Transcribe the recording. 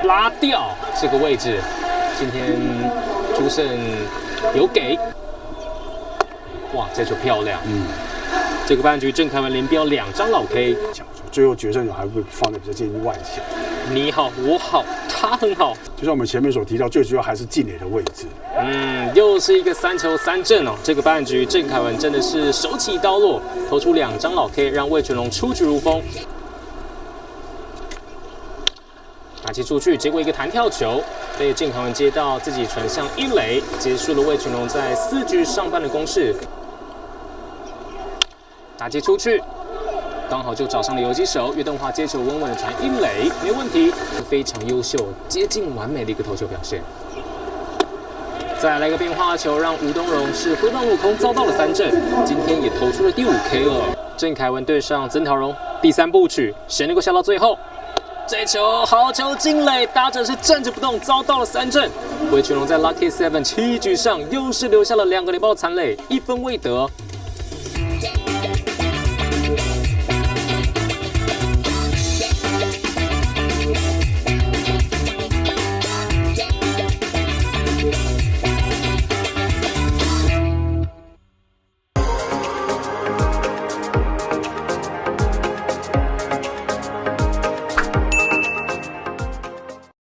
拉掉这个位置。今天朱胜有给，哇，这球漂亮。这个半局郑凯文连标2张老 K， 最后决胜球还会放在比较接近外线。你好，我好，他很好。就像我们前面所提到，最主要还是进垒的位置。又是一个3球3振哦。这个半局郑凯文真的是手起刀落，投出2张老 K， 让魏全龙出局如风。打击出去，结果一个弹跳球被郑凯文接到，自己传向一垒，结束了魏全龙在4局上半的攻势。打击出去，刚好就找上了游击手岳东华，接球稳稳的传一垒，没问题，非常优秀，接近完美的一个投球表现。再来一个变化球，让吴东荣是挥棒落空，遭到了3振，今天也投出了第5 K 了。郑凯文对上曾陶荣，第3部曲，谁能够下到最后？这球好球进垒，打者是站着不动，遭到了3振。魏全龙在 Lucky 7 7局上又是留下了2个垒包残垒，1分未得，